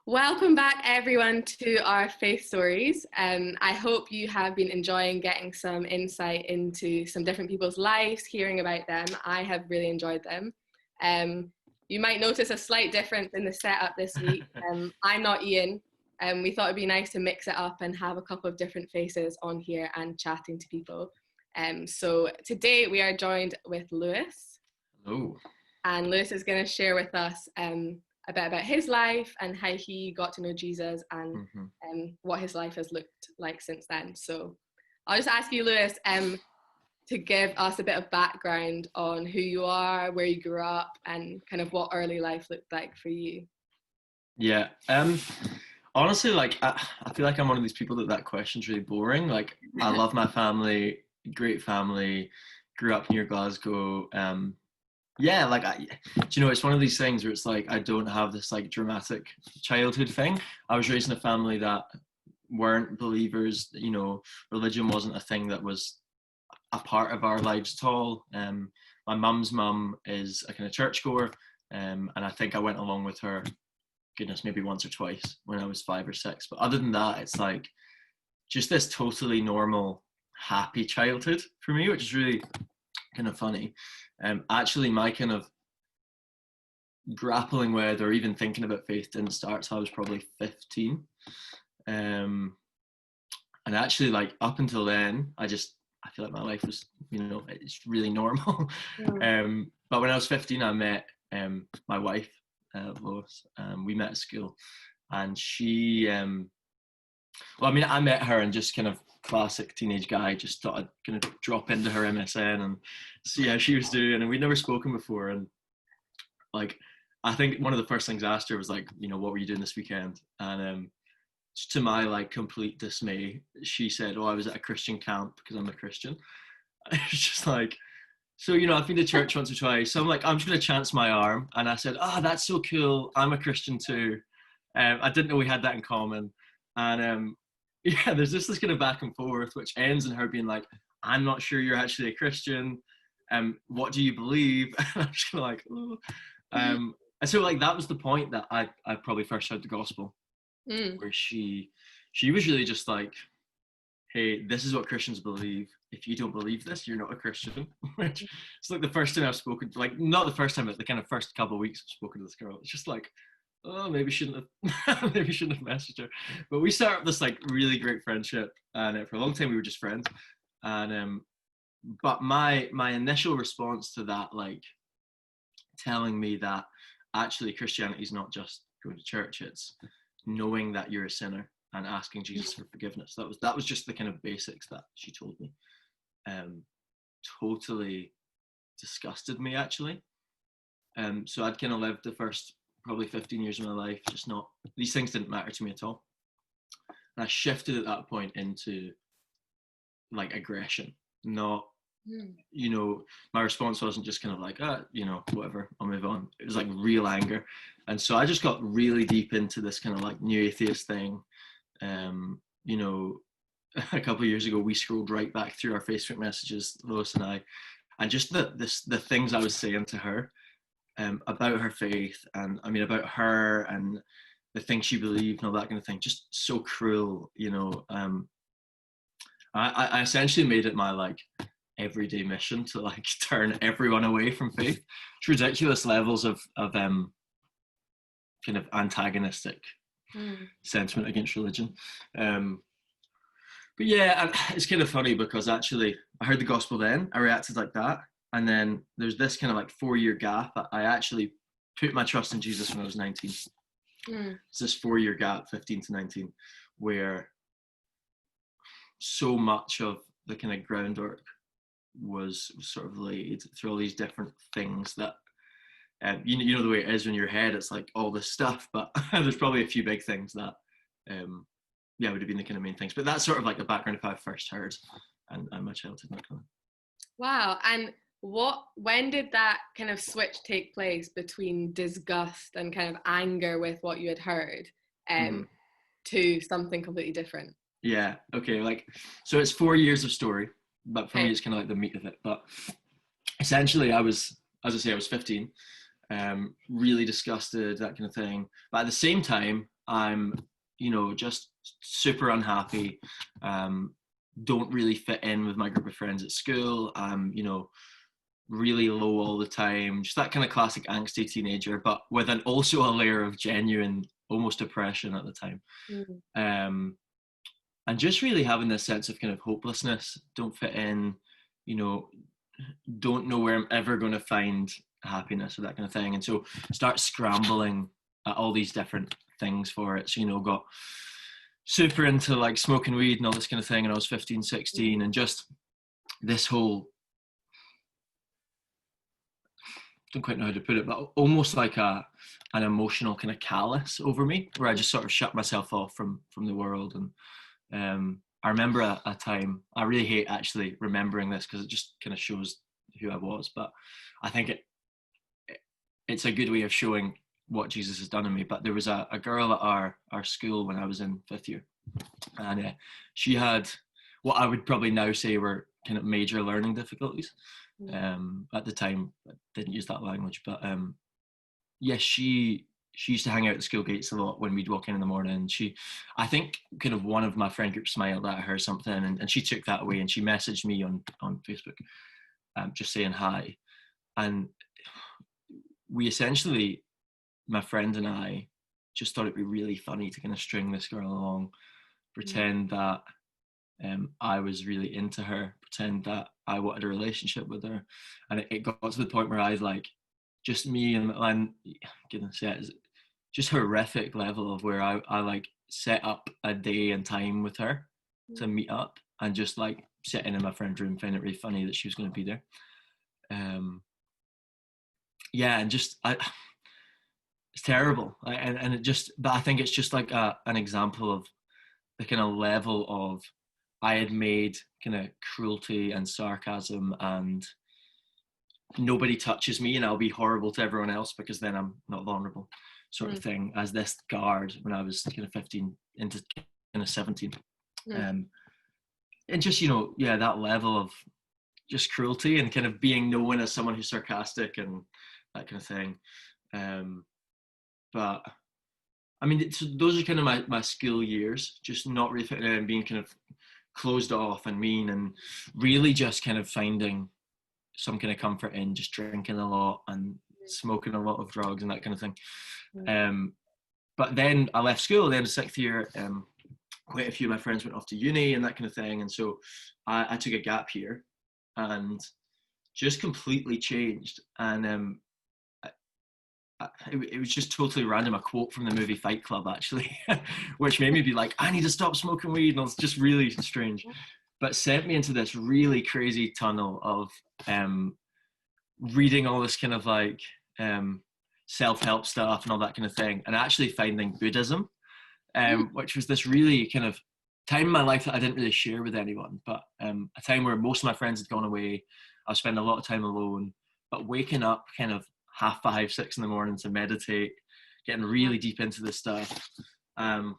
Welcome back, everyone, to our faith stories. I hope you have been enjoying getting some insight into some different people's lives, hearing about them. I have really enjoyed them. You might notice a slight difference in the setup this week. I'm not Ian. We thought it'd be nice to mix it up and have a couple of different faces on here and chatting to people. So today we are joined with Lewis. Hello. And Lewis is going to share with us a bit about his life and how he got to know Jesus and what his life has looked like since then. So I'll just ask you, Lewis, to give us a bit of background on who you are, where you grew up, and kind of what early life looked like for you. Yeah. Honestly, like I feel like I'm one of these people that question's really boring. Like I love my family, great family, grew up near Glasgow. Yeah, like it's one of these things where it's like I don't have this like dramatic childhood thing. I was raised in a family that weren't believers. Religion wasn't a thing that was a part of our lives at all. My mum's mum is a kind of churchgoer, and I think I went along with her, goodness, maybe once or twice when I was 5 or 6. But other than that, it's like just this totally normal, happy childhood for me, which is really kind of funny. Actually, my kind of grappling with or even thinking about faith didn't start till I was probably 15. And actually, like up until then, I feel like my life was, it's really normal. But when I was 15, I met my wife, Lois. We met at school, and she, I met her and just kind of classic teenage guy, just thought I'd kind of drop into her MSN and see how she was doing, and we'd never spoken before. And like I think one of the first things I asked her was like, what were you doing this weekend? And to my like complete dismay, she said, I was at a Christian camp because I'm a Christian. It's just like, so I've been to church once or twice, so I'm like, I'm just gonna chance my arm. And I said, that's so cool, I'm a Christian too. I didn't know we had that in common. And there's this kind of back and forth, which ends in her being like, I'm not sure you're actually a Christian. What do you believe? And I'm just kind of like, oh. And so like that was the point that I probably first heard the gospel, where she was really just like, hey, this is what Christians believe. If you don't believe this, you're not a Christian. Which it's like the first time I've spoken, like not the first time, but the kind of first couple of weeks I've spoken to this girl. It's just like, maybe shouldn't have messaged her. But we started up this like really great friendship, and for a long time we were just friends. And but my initial response to that, like telling me that actually Christianity is not just going to church, it's knowing that you're a sinner and asking Jesus for forgiveness. That was just the kind of basics that she told me. Totally disgusted me actually. So I'd kind of lived the first probably 15 years of my life, just not, these things didn't matter to me at all. And I shifted at that point into like aggression, not, my response wasn't just kind of like, whatever, I'll move on. It was like real anger. And so I just got really deep into this kind of like new atheist thing. A couple of years ago, we scrolled right back through our Facebook messages, Lois and I, and just the things I was saying to her, about her faith, and about her and the things she believed and all that kind of thing, just so cruel. I essentially made it my like everyday mission to like turn everyone away from faith. It's ridiculous levels of kind of antagonistic sentiment against religion. But yeah, and it's kind of funny because actually I heard the gospel then, I reacted like that. And then there's this kind of like 4-year gap. I actually put my trust in Jesus when I was 19. It's this 4-year gap, 15 to 19, where so much of the kind of groundwork was sort of laid through all these different things that, you know the way it is in your head, it's like all this stuff, but there's probably a few big things that, would have been the kind of main things. But that's sort of like the background of how I first heard and my childhood. Wow. And when did that kind of switch take place between disgust and kind of anger with what you had heard to something completely different? Yeah, okay, like, so it's 4 years of story, but for me it's kind of like the meat of it. But essentially I was 15, really disgusted, that kind of thing. But at the same time, I'm, just super unhappy. Don't really fit in with my group of friends at school. I'm, really low all the time. Just that kind of classic angsty teenager, but with also a layer of genuine, almost depression at the time. And just really having this sense of kind of hopelessness, don't fit in, don't know where I'm ever going to find happiness or that kind of thing. And so start scrambling at all these different things for it. So, got super into like smoking weed and all this kind of thing. And I was 15, 16, and just this whole, don't quite know how to put it, but almost like an emotional kind of callous over me, where I just sort of shut myself off from the world. And I remember a time, I really hate actually remembering this because it just kind of shows who I was, but I think it's a good way of showing what Jesus has done in me. But there was a girl at our school when I was in 5th year, and she had what I would probably now say were kind of major learning difficulties. At the time, I didn't use that language, but she used to hang out at the school gates a lot when we'd walk in the morning. I think kind of one of my friend group smiled at her or something, and she took that away, and she messaged me on Facebook, just saying hi. And we essentially, my friend and I, just thought it'd be really funny to kind of string this girl along, pretend that I was really into her, pretend that I wanted a relationship with her. And it got to the point where I was like, just me and goodness, yeah, it's just horrific level of where I like set up a day and time with her to meet up, and just like sitting in my friend's room, find it really funny that she was going to be there. And just it's terrible, and it just, but I think it's just like an example of the kind of level of, I had made kind of cruelty and sarcasm and nobody touches me and I'll be horrible to everyone else because then I'm not vulnerable sort of thing, as this guard when I was kind of 15 into kind of 17. And just, that level of just cruelty and kind of being known as someone who's sarcastic and that kind of thing. But I mean, those are kind of my school years, just not really fitting in and being kind of closed off and mean, and really just kind of finding some kind of comfort in just drinking a lot and smoking a lot of drugs and that kind of thing. But then I left school at the end of 6th year. Quite a few of my friends went off to uni and that kind of thing, and so I took a gap year and just completely changed. And it was just totally random, a quote from the movie Fight Club actually, which made me be like, I need to stop smoking weed, and it was just really strange, but sent me into this really crazy tunnel of reading all this kind of like self-help stuff and all that kind of thing, and actually finding Buddhism, which was this really kind of time in my life that I didn't really share with anyone, but a time where most of my friends had gone away. I was spending a lot of time alone, but waking up kind of 5:30, 6 in the morning to meditate, getting really deep into this stuff. I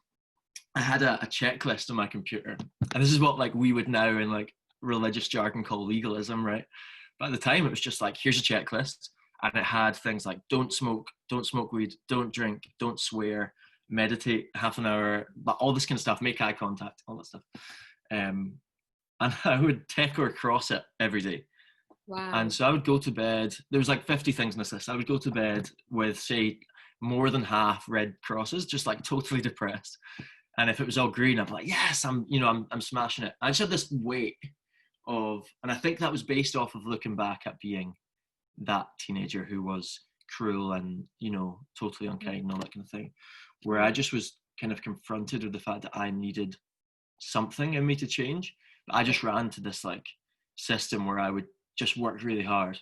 had a checklist on my computer, and this is what like we would now in like religious jargon call legalism, right? But at the time it was just like, here's a checklist, and it had things like don't smoke weed, don't drink, don't swear, meditate half an hour, but all this kind of stuff, make eye contact, all that stuff. And I would tick or cross it every day. Wow. And so I would go to bed, there was like 50 things in this list. I would go to bed with, say, more than half red crosses, just like totally depressed. And if it was all green, I'd be like, yes, I'm smashing it. I just had this weight of, and I think that was based off of looking back at being that teenager who was cruel and, totally unkind and all that kind of thing, where I just was kind of confronted with the fact that I needed something in me to change. But I just ran to this like system where I would just work really hard.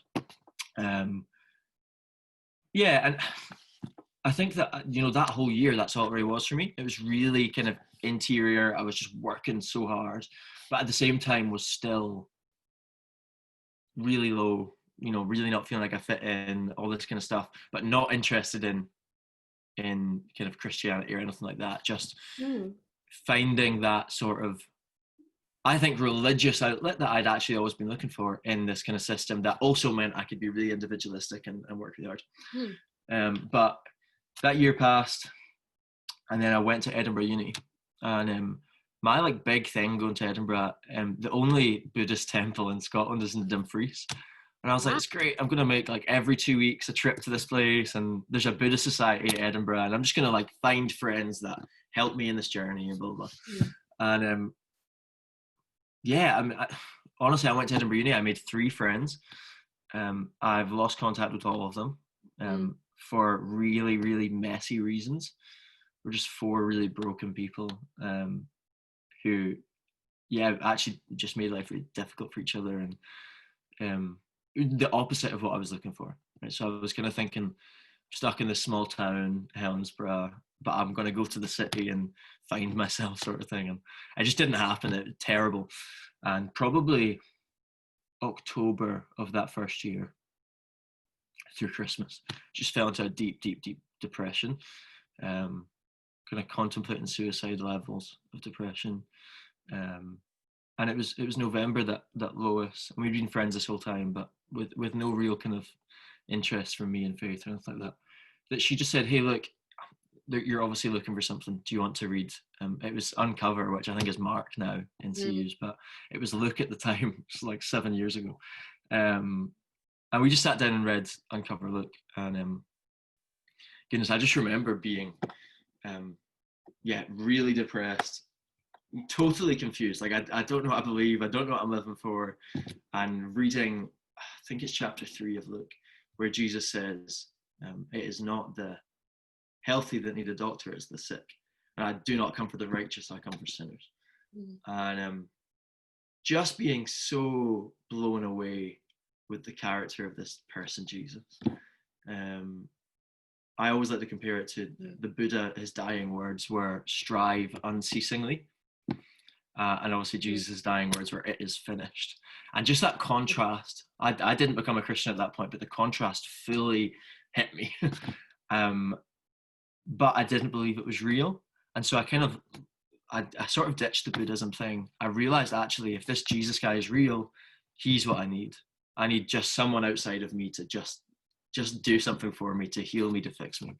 And I think that, that whole year, that's all it really was for me. It was really kind of interior. I was just working so hard, but at the same time was still really low, really not feeling like I fit in, all this kind of stuff, but not interested in kind of Christianity or anything like that. Just finding that sort of, I think, religious outlet that I'd actually always been looking for in this kind of system that also meant I could be really individualistic and work really hard. But that year passed, And then I went to Edinburgh Uni, and my like big thing going to Edinburgh, the only Buddhist temple in Scotland is in Dumfries. And I was like, Wow. it's great. I'm going to make like every 2 weeks a trip to this place. And there's a Buddhist society in Edinburgh. And I'm just going to like find friends that help me in this journey and blah, blah, blah. And yeah, honestly, I went to Edinburgh Uni. I made 3 friends. I've lost contact with all of them for really, really messy reasons. We're just 4 really broken people who, yeah, actually just made life really difficult for each other, and the opposite of what I was looking for. Right? So I was kind of thinking, stuck in this small town, Helensburgh, but I'm going to go to the city and find myself, sort of thing. And it just didn't happen. It was terrible. And probably October of that first year, through Christmas, just fell into a deep, deep, deep depression. Kind of contemplating suicide levels of depression. And it was November that Lois, and we'd been friends this whole time, but with no real kind of interest from me in faith or anything like that, that she just said, hey, look, you're obviously looking for something. Do you want to read? It was Uncover, which I think is marked now in CUs, but it was Look at the time. It's like 7 years ago. And we just sat down and read Uncover, Look. And goodness, I just remember being, really depressed, totally confused. Like, I don't know what I believe. I don't know what I'm living for. And reading, I think it's chapter 3 of Luke, where Jesus says, it is not the healthy that need a doctor, it's the sick. And I do not come for the righteous, I come for sinners. And just being so blown away with the character of this person, Jesus. I always like to compare it to the Buddha. His dying words were strive unceasingly. And obviously Jesus' dying words were it is finished. And just that contrast, I didn't become a Christian at that point, but the contrast fully hit me. But I didn't believe it was real. And so I sort of ditched the Buddhism thing. I realized, actually, if this Jesus guy is real, he's what I need. I need just someone outside of me to just do something for me, to heal me, to fix me.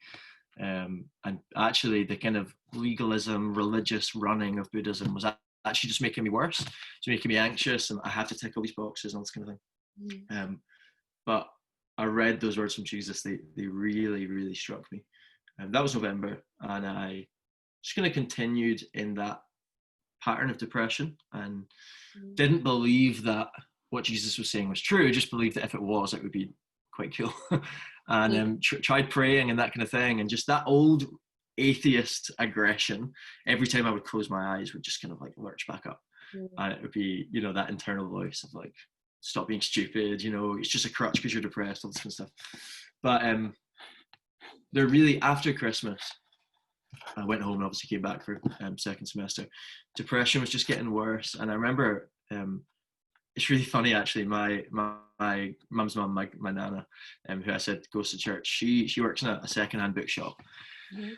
And actually the kind of legalism, religious running of Buddhism was actually just making me worse. It's making me anxious, and I have to tick all these boxes and all this kind of thing. But I read those words from Jesus. They really, really struck me. That was November, and I just kind of continued in that pattern of depression, and didn't believe that what Jesus was saying was true. Just believed that if it was, it would be quite cool. And tried praying and that kind of thing, and just that old atheist aggression, every time I would close my eyes, would just kind of like lurch back up. And it would be, that internal voice of like, stop being stupid, it's just a crutch because you're depressed, all this kind of stuff. But they're really, after Christmas, I went home and obviously came back for second semester. Depression was just getting worse. And I remember, it's really funny actually, my mum's mum, my nana, who I said goes to church, she works in a secondhand bookshop.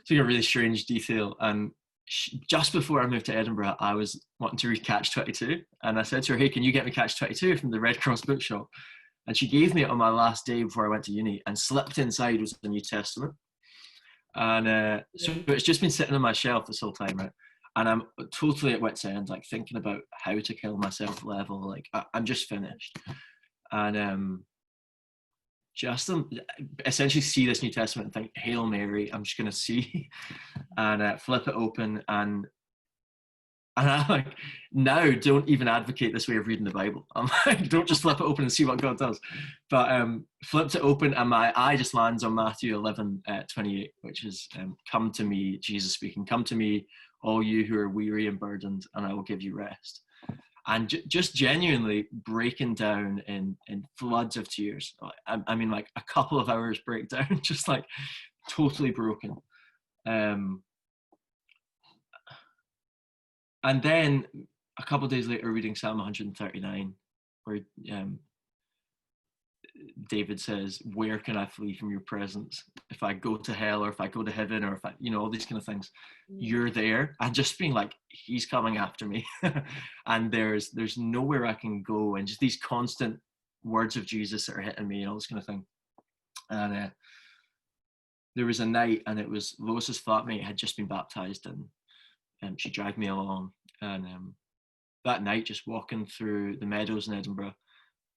So a really strange detail. And just before I moved to Edinburgh, I was wanting to read Catch 22, and I said to her, hey, can you get me Catch 22 from the Red Cross bookshop? And she gave me it on my last day before I went to uni, and slipped inside was the New Testament. And so it's just been sitting on my shelf this whole time, right? And I'm totally at wit's end, like thinking about how to kill myself level. Like I'm just finished. And just essentially see this New Testament and think, Hail Mary, I'm just going to see, and flip it open. And I like now don't even advocate this way of reading the Bible. I'm like, don't just flip it open and see what God does. But flipped it open, and my eye just lands on Matthew 11:28, which is, come to me, Jesus speaking, come to me, all you who are weary and burdened, and I will give you rest. And just genuinely breaking down in floods of tears. I mean, like a couple of hours breakdown, just like totally broken. And then a couple of days later, reading Psalm 139, where David says, where can I flee from your presence? If I go to hell, or if I go to heaven, or if I, all these kind of things, you're there. And just being like, he's coming after me. And there's nowhere I can go. And just these constant words of Jesus that are hitting me and all this kind of thing. And there was a night, and it was Lois's flatmate had just been baptized, and she dragged me along, and that night, just walking through the meadows in Edinburgh,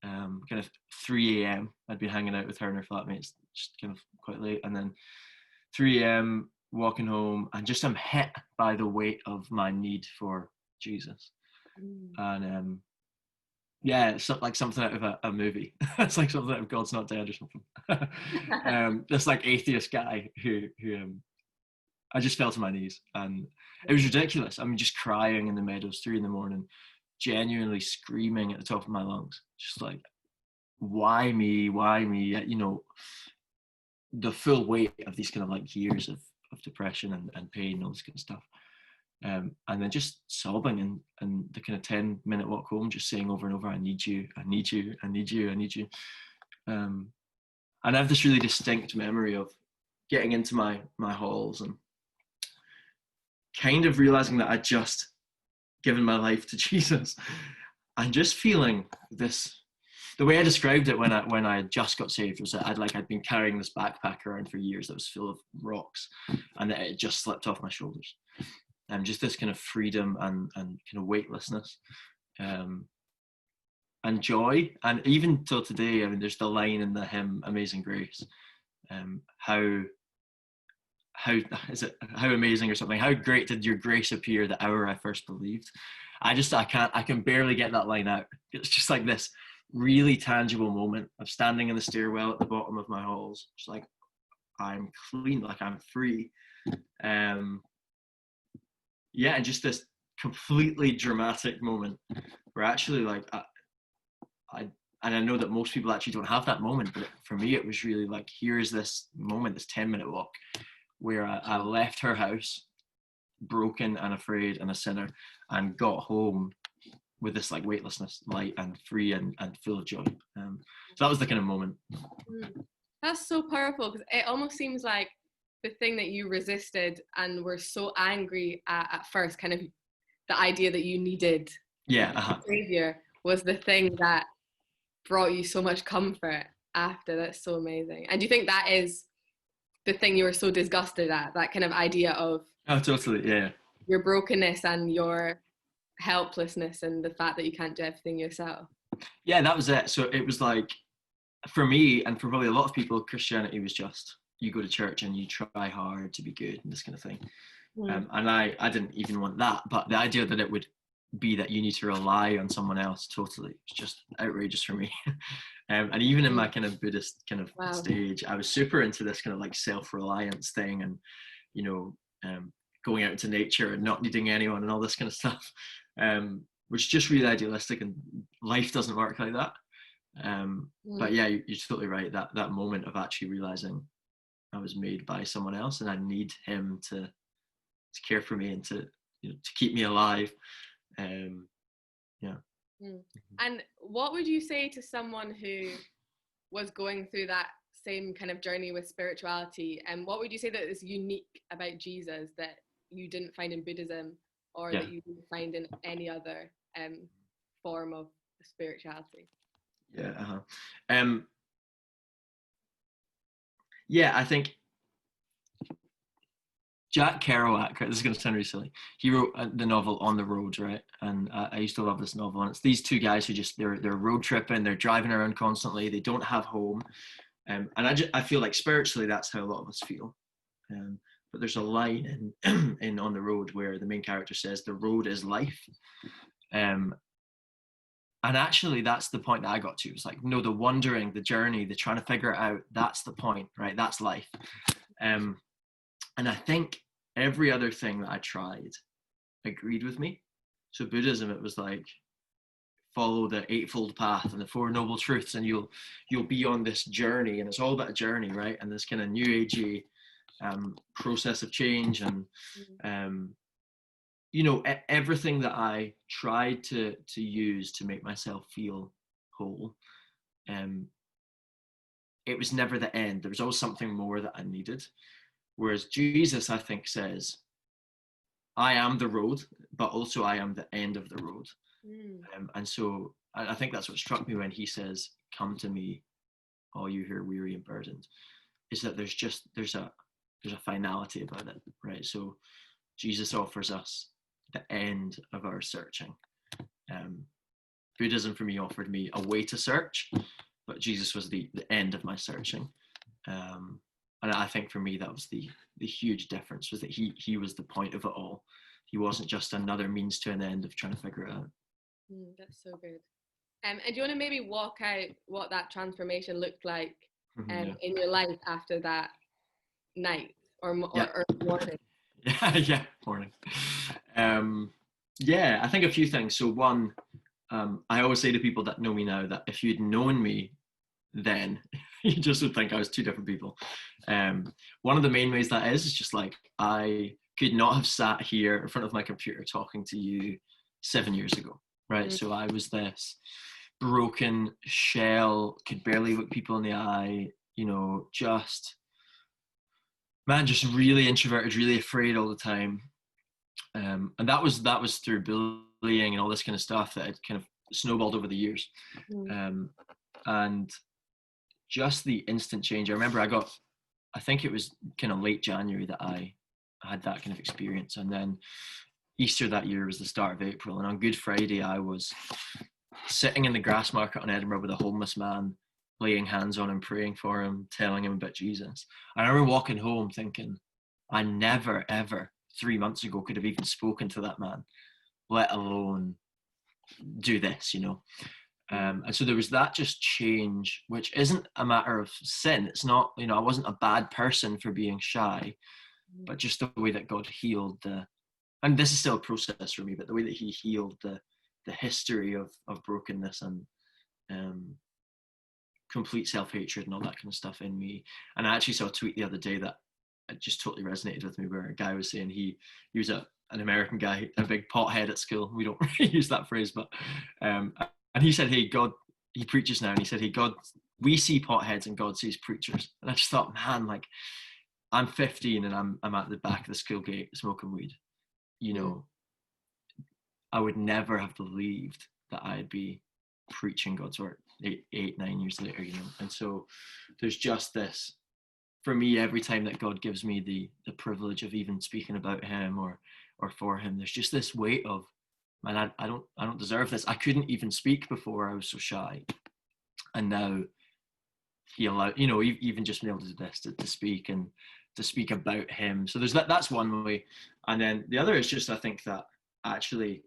kind of 3 a.m. I'd be hanging out with her and her flatmates, just kind of quite late, and then 3 a.m. walking home, and just I'm hit by the weight of my need for Jesus, and yeah, it's like something out of a movie. It's like something out of God's Not Dead or something. This like atheist guy who I just fell to my knees, and it was ridiculous. I mean, just crying in the meadows, 3 a.m, genuinely screaming at the top of my lungs, just like, why me? Why me? You know, the full weight of these kind of like years of depression and pain and all this kind of stuff. And then just sobbing, and the kind of 10-minute walk home, just saying over and over, I need you, I need you, I need you, I need you. And I have this really distinct memory of getting into my halls and kind of realizing that I'd just given my life to Jesus, and just feeling this. The way I described it when I just got saved was that I'd been carrying this backpack around for years that was full of rocks, and that it just slipped off my shoulders. And just this kind of freedom and kind of weightlessness, and joy. And even till today, I mean, there's the line in the hymn "Amazing Grace," how is it, how amazing or something? How great did your grace appear the hour I first believed? I can barely get that line out. It's just like this really tangible moment of standing in the stairwell at the bottom of my halls, just like, I'm clean, like I'm free. Yeah, and just this completely dramatic moment where actually, like, I know that most people actually don't have that moment, but for me, it was really like, here's this moment, this 10-minute walk, where I left her house broken and afraid and a sinner, and got home with this like weightlessness, light and free and full of joy. So that was the kind of moment. That's so powerful, because it almost seems like the thing that you resisted and were so angry at first, kind of the idea that you needed a savior, was the thing that brought you so much comfort after. That's so amazing. And do you think that is the thing you were so disgusted at, that kind of idea of totally, yeah, your brokenness and your helplessness and the fact that you can't do everything yourself? Yeah, that was it. So it was like, for me, and for probably a lot of people, Christianity was just, you go to church and you try hard to be good and this kind of thing. And I didn't even want that, but the idea that it would be that you need to rely on someone else totally was just outrageous for me. And even in my kind of Buddhist kind of stage, I was super into this kind of like self-reliance thing, and you know, going out into nature and not needing anyone and all this kind of stuff, which is just really idealistic, and life doesn't work like that. But yeah, you're totally right, that moment of actually realizing I was made by someone else, and I need him to care for me and to keep me alive. Yeah. And what would you say to someone who was going through that same kind of journey with spirituality, and what would you say that is unique about Jesus that you didn't find in Buddhism, or that you didn't find in any other form of spirituality? I think Jack Kerouac, this is going to sound really silly, he wrote the novel On the Road, right? And I used to love this novel, and it's these two guys who just, they're road tripping, they're driving around constantly, they don't have home, and I feel like spiritually that's how a lot of us feel. But there's a line in On the Road where the main character says, the road is life. And actually that's the point that I got to. It's like, no, the wandering, the journey, the trying to figure it out, that's the point, right? That's life. And I think every other thing that I tried agreed with me. So Buddhism, it was like, follow the Eightfold Path and the Four Noble Truths, and you'll be on this journey, and it's all about a journey, right? And this kind of new agey process of change, and everything that I tried to use to make myself feel whole, it was never the end. There was always something more that I needed. Whereas Jesus, I think, says, I am the road, but also I am the end of the road. And so I think that's what struck me when he says, come to me, all you who are weary and burdened, is that there's there's a finality about it, right? So Jesus offers us the end of our searching. Buddhism for me offered me a way to search, but Jesus was the end of my searching. And I think for me that was the huge difference, was that he was the point of it all. He wasn't just another means to an end of trying to figure it out. That's so good. And do you want to maybe walk out what that transformation looked like in your life after that night or morning? Yeah, morning. Yeah, I think a few things. So one, I always say to people that know me now that if you'd known me then, you just would think I was two different people. One of the main ways that is just like, I could not have sat here in front of my computer talking to you 7 years ago, right? So I was this broken shell, could barely look people in the eye, just really introverted, really afraid all the time. And that was through bullying and all this kind of stuff that had kind of snowballed over the years. And just the instant change. I remember I think it was kind of late January that I had that kind of experience. And then Easter that year was the start of April. And on Good Friday, I was sitting in the grass market in Edinburgh with a homeless man, laying hands on him, praying for him, telling him about Jesus. And I remember walking home thinking, I never, ever 3 months ago could have even spoken to that man, let alone do this, and so there was that just change, which isn't a matter of sin. It's not, I wasn't a bad person for being shy, but just the way that God healed and this is still a process for me, but the way that he healed the history of brokenness and complete self-hatred and all that kind of stuff in me. And I actually saw a tweet the other day that it just totally resonated with me, where a guy was saying he was an American guy, a big pothead at school. We don't really use that phrase, but and he said, hey, God, he preaches now, and he said, hey, God, we see potheads and God sees preachers. And I just thought, man, like, I'm 15 and I'm at the back of the school gate smoking weed. I would never have believed that I'd be preaching God's word 9 years later, And so there's just this, for me, every time that God gives me the privilege of even speaking about him or for him, there's just this weight of, man, I don't deserve this. I couldn't even speak before, I was so shy. And now he allowed, even just being able to do this, to speak and to speak about him. So there's that's one way. And then the other is just, I think that actually,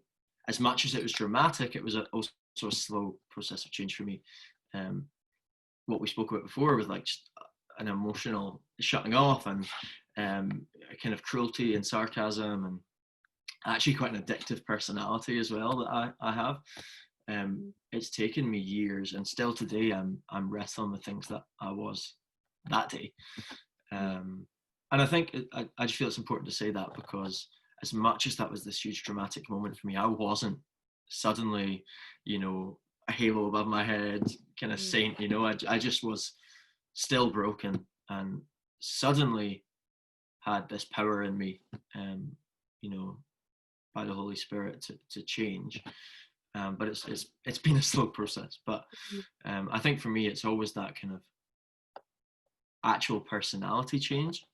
as much as it was dramatic, it was also a slow process of change for me. What we spoke about before was like just an emotional shutting off and kind of cruelty and sarcasm, and actually quite an addictive personality as well that I have. It's taken me years, and still today I'm wrestling with things that I was that day. And I think I just feel it's important to say that, because as much as that was this huge dramatic moment for me, I wasn't suddenly, a halo above my head kind of saint, I just was still broken, and suddenly had this power in me, by the Holy Spirit to change. But it's been a slow process. But I think for me, it's always that kind of actual personality change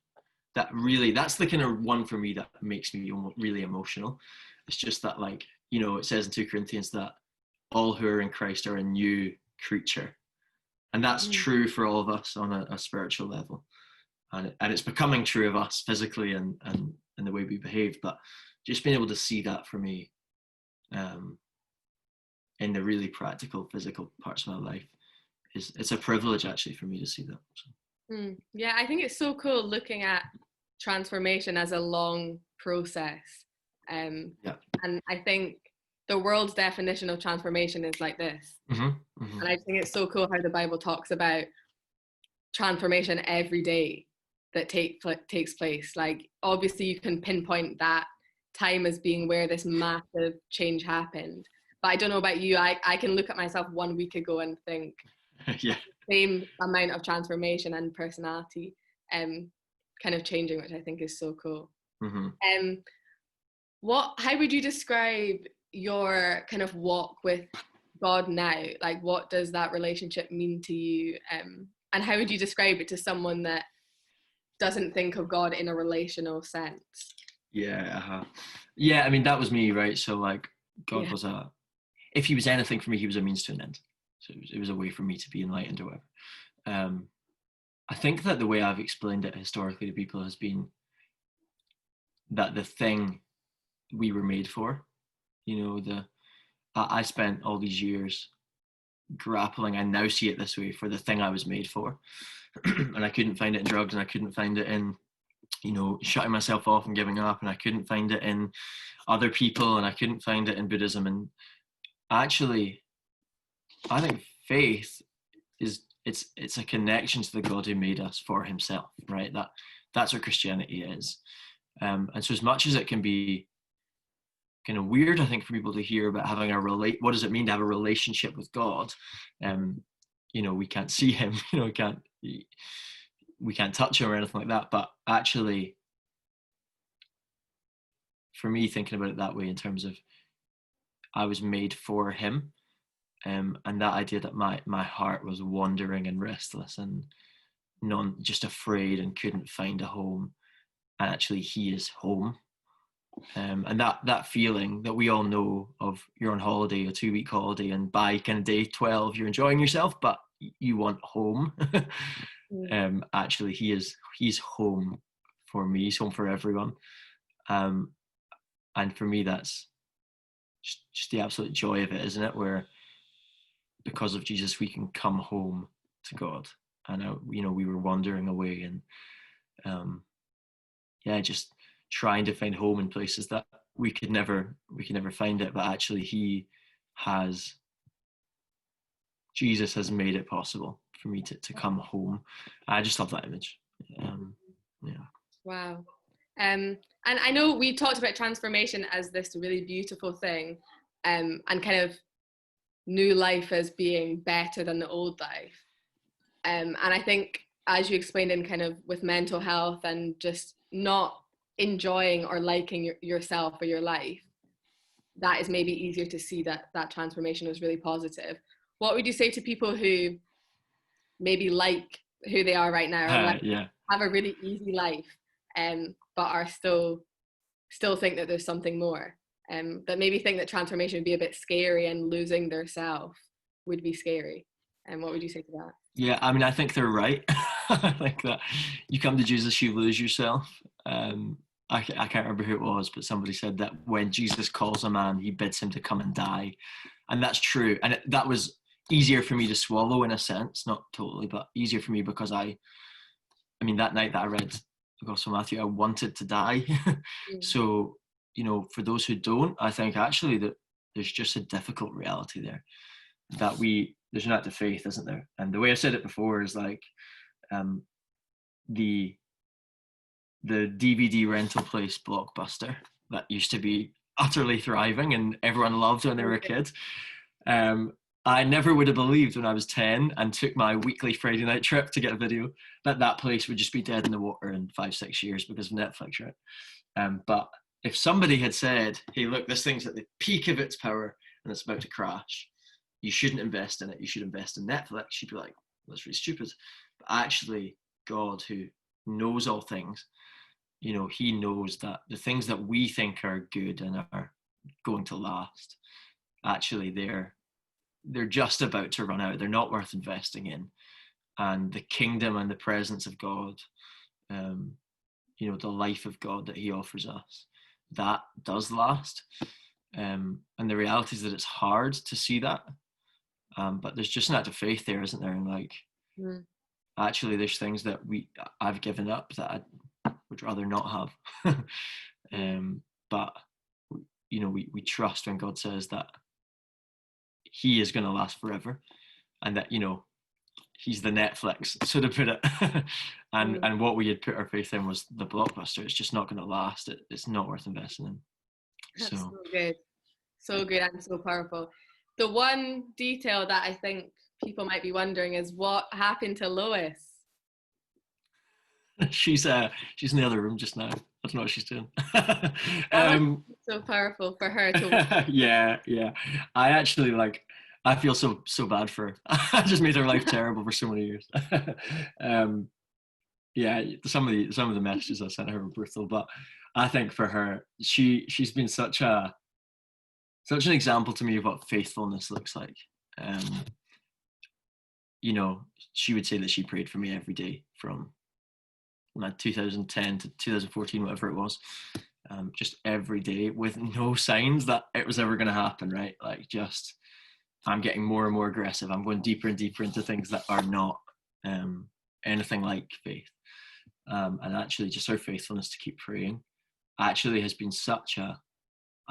that's the kind of one for me that makes me really emotional. It's just that, like, it says in 2 Corinthians that all who are in Christ are a new creature. And that's true for all of us on a spiritual level. And it's becoming true of us physically and the way we behave. But just being able to see that for me in the really practical, physical parts of my life, it's a privilege actually for me to see that. So. Yeah, I think it's so cool looking at transformation as a long process. And I think the world's definition of transformation is like this. And I think it's so cool how the Bible talks about transformation every day that takes place. Like, obviously you can pinpoint that time as being where this massive change happened, but I don't know about you, I can look at myself 1 week ago and think same amount of transformation and personality kind of changing, which I think is so cool. How would you describe your kind of walk with God now? Like, what does that relationship mean to you? And how would you describe it to someone that doesn't think of God in a relational sense. Yeah, yeah. I mean, that was me, right? So like, God Yeah. was if he was anything for me, he was a means to an end. So it was a way for me to be enlightened or whatever. Um, I think that the way I've explained it historically to people has been that the thing we were made for, you know, I spent all these years grappling. I now see it this way, for the thing I was made for. And I couldn't find it in drugs, and I couldn't find it in, you know, shutting myself off and giving up, and I couldn't find it in other people, and I couldn't find it in Buddhism. And actually, I think faith is, it's a connection to the God who made us for himself, right? That's what Christianity is. And so as much as it can be kind of weird, I think, for people to hear about having what does it mean to have a relationship with God? You know, we can't see him, you know, we can't touch him or anything like that. But actually, for me, thinking about it that way, in terms of I was made for him, and that idea that my heart was wandering and restless and just afraid and couldn't find a home, and actually he is home. And that feeling that we all know of, you're on holiday, a 2-week holiday, and by kind of day 12 you're enjoying yourself, but you want home. Actually he's home for me, he's home for everyone. And for me, that's just the absolute joy of it, isn't it? Where because of Jesus we can come home to God. And you know, we were wandering away, and just trying to find home in places that we could never find it, but actually Jesus has made it possible for me to come home. I just love that image. Yeah. Wow. And I know we talked about transformation as this really beautiful thing, and kind of new life as being better than the old life. And I think, as you explained, in kind of with mental health and just not enjoying or liking yourself or your life, that is maybe easier to see that transformation was really positive. What would you say to people who maybe like who they are right now, or have a really easy life, but are still think that there's something more, that maybe think that transformation would be a bit scary and losing their self would be scary? And what would you say to that? Yeah, I mean, I think they're right. I think that you come to Jesus, you lose yourself. I can't remember who it was, but somebody said that when Jesus calls a man, he bids him to come and die. And that's true. And that was easier for me to swallow, in a sense, not totally, but easier for me, because I mean, that night that I read the Gospel of Matthew, I wanted to die. So, you know, for those who don't, I think actually that there's just a difficult reality there, that there's an act of faith, isn't there? And the way I said it before is like, the DVD rental place Blockbuster that used to be utterly thriving and everyone loved when they were a kid. I never would have believed when I was 10 and took my weekly Friday night trip to get a video that place would just be dead in the water in 5-6 years because of Netflix, right? But if somebody had said, hey, look, this thing's at the peak of its power and it's about to crash, you shouldn't invest in it, you should invest in Netflix, you'd be like, that's really stupid. But actually, God, who knows all things, you know, he knows that the things that we think are good and are going to last, actually they're just about to run out. They're not worth investing in. And the kingdom and the presence of God, you know, the life of God that he offers us, that does last. And the reality is that it's hard to see that. But there's just an act of faith there, isn't there? And like, actually, there's things that I've given up that I would rather not have. But, you know, we trust when God says that he is going to last forever, and that, you know, he's the Netflix, so to put it. and what we had put our faith in was the Blockbuster. It's just not going to last. It's not worth investing in. That's so good and so powerful. The one detail that I think people might be wondering is what happened to Lois. She's in the other room just now. I don't know what she's doing. So powerful for her to yeah. I actually I feel so bad for her. I just made her life terrible for so many years. yeah, some of the messages I sent her were brutal, but I think for her, she's been such an example to me of what faithfulness looks like. Um, you know, she would say that she prayed for me every day from 2010 to 2014, whatever it was, just every day with no signs that it was ever going to happen, right? Like, just, I'm getting more and more aggressive. I'm going deeper and deeper into things that are not anything like faith. And actually, just her faithfulness to keep praying actually has been such a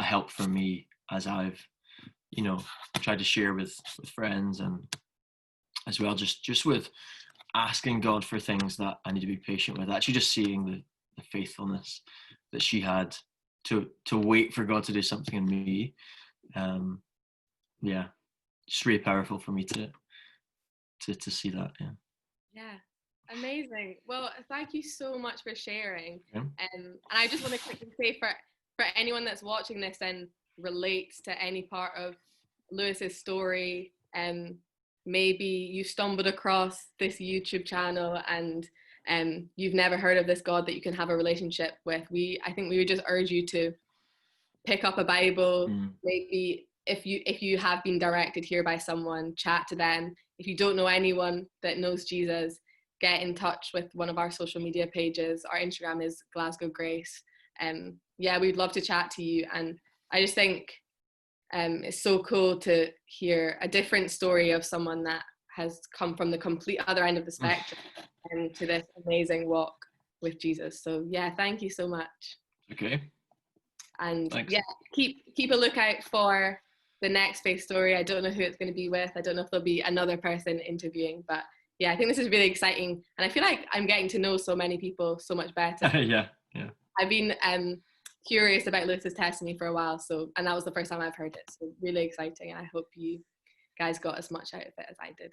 help for me as I've, tried to share with friends, and as well, just with asking God for things that I need to be patient with. Actually, just seeing the faithfulness that she had to wait for God to do something in me. Yeah, just really powerful for me to see that. Yeah. Yeah, amazing. Well, thank you so much for sharing. Yeah. And I just want to quickly say, for anyone that's watching this and relates to any part of Lewis's story, maybe you stumbled across this YouTube channel and you've never heard of this God that you can have a relationship with. I think we would just urge you to pick up a Bible. Maybe if you have been directed here by someone, chat to them. If you don't know anyone that knows Jesus, get in touch with one of our social media pages. Our Instagram is Glasgow Grace. Yeah, we'd love to chat to you. And I just think it's so cool to hear a different story of someone that has come from the complete other end of the spectrum and to this amazing walk with Jesus. So yeah, thank you so much. Okay. And Thanks. yeah, keep a lookout for the next faith story. I don't know who it's going to be with. I don't know if there'll be another person interviewing, but yeah, I think this is really exciting. And I feel like I'm getting to know so many people so much better. Yeah. I've been curious about Lewis's testimony for a while, and that was the first time I've heard it. So really exciting. And I hope you guys got as much out of it as I did.